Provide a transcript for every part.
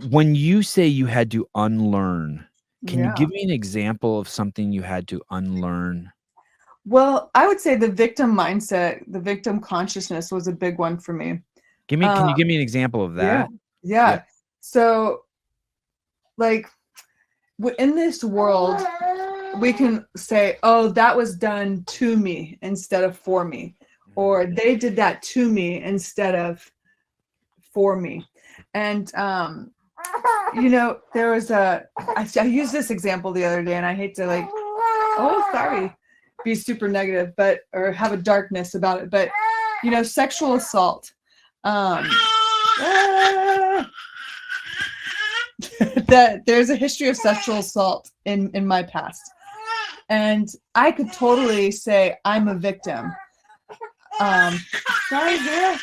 When you say you had to unlearn, can you Yeah. give me an example of something you had to unlearn? Well, I would say the victim mindset, the victim consciousness was a big one for me. Can you give me an example of Yeah. that? Yeah. Yeah. So, like, in this world, we can say, oh, that was done to me instead of for me, or they did that to me instead of for me. And, there was I used this example the other day, and I hate to be super negative, or have a darkness about it, but, sexual assault. That there's a history of sexual assault in my past, and I could totally say I'm a victim. Sorry, Vera.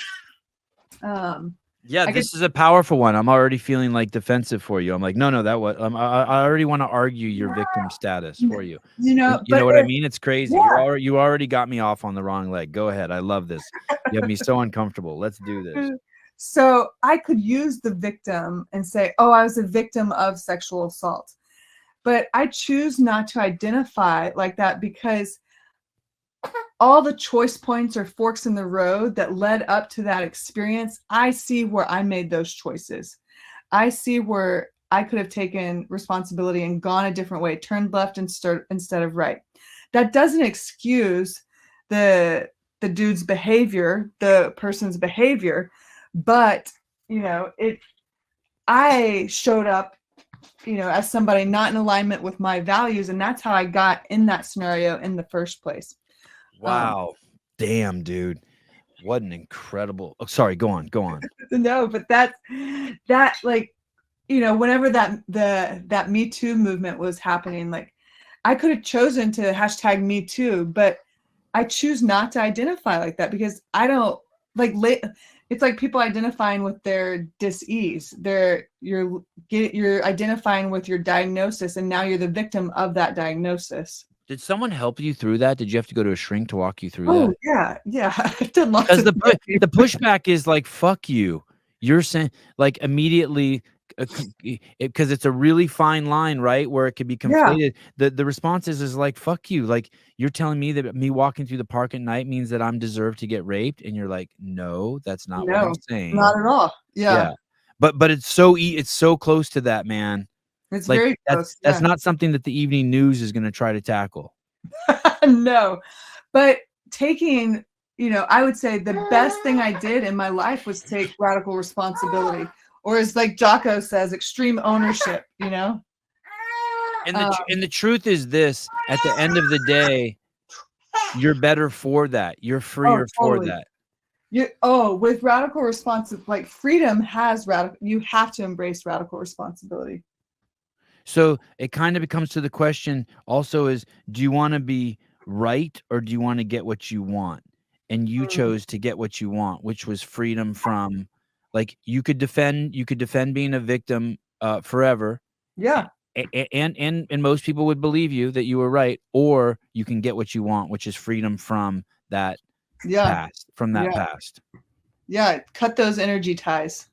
Yeah, this is a powerful one. I'm already feeling like defensive for you. I'm like, no, that was. I already want to argue your victim status for you. You know what I mean? It's crazy. Yeah. You already got me off on the wrong leg. Go ahead. I love this. You have me so uncomfortable. Let's do this. So I could use the victim and say, oh, I was a victim of sexual assault. But I choose not to identify like that, because all the choice points or forks in the road that led up to that experience, I see where I made those choices. I see where I could have taken responsibility and gone a different way, turned left instead of right. That doesn't excuse the dude's behavior, the person's behavior, but I showed up, as somebody not in alignment with my values, and that's how I got in that scenario in the first place. Wow. Damn, dude. What an incredible. Oh, sorry, go on. No, but that like, whenever that Me Too movement was happening, like, I could have chosen to hashtag Me Too, but I choose not to identify like that, because I don't like it's like people identifying with their dis-ease. You're identifying with your diagnosis, and now you're the victim of that diagnosis. Did someone help you through that? Did you have to go to a shrink to walk you through that? Oh, yeah. I've done lots Because of the pushback is like, fuck you. You're saying, like, immediately, because it's a really fine line, right? Where it could be conflated. The response is like, fuck you. Like, you're telling me that me walking through the park at night means that I'm deserved to get raped. And you're like, no, that's not what I'm saying. Not at all. Yeah. But it's so close to that, man. It's like, very close. That's not something that the evening news is going to try to tackle. No, but taking, I would say the best thing I did in my life was take radical responsibility, or as like Jocko says, extreme ownership, And the truth is this, at the end of the day, you're better for that. You're freer for that. With radical responsibility, like, freedom has you have to embrace radical responsibility. So it kind of becomes to the question also is, do you want to be right, or do you want to get what you want? And you chose to get what you want, which was freedom from, like, you could defend being a victim forever. Yeah. And most people would believe you that you were right, or you can get what you want, which is freedom from that past, past. Yeah, cut those energy ties.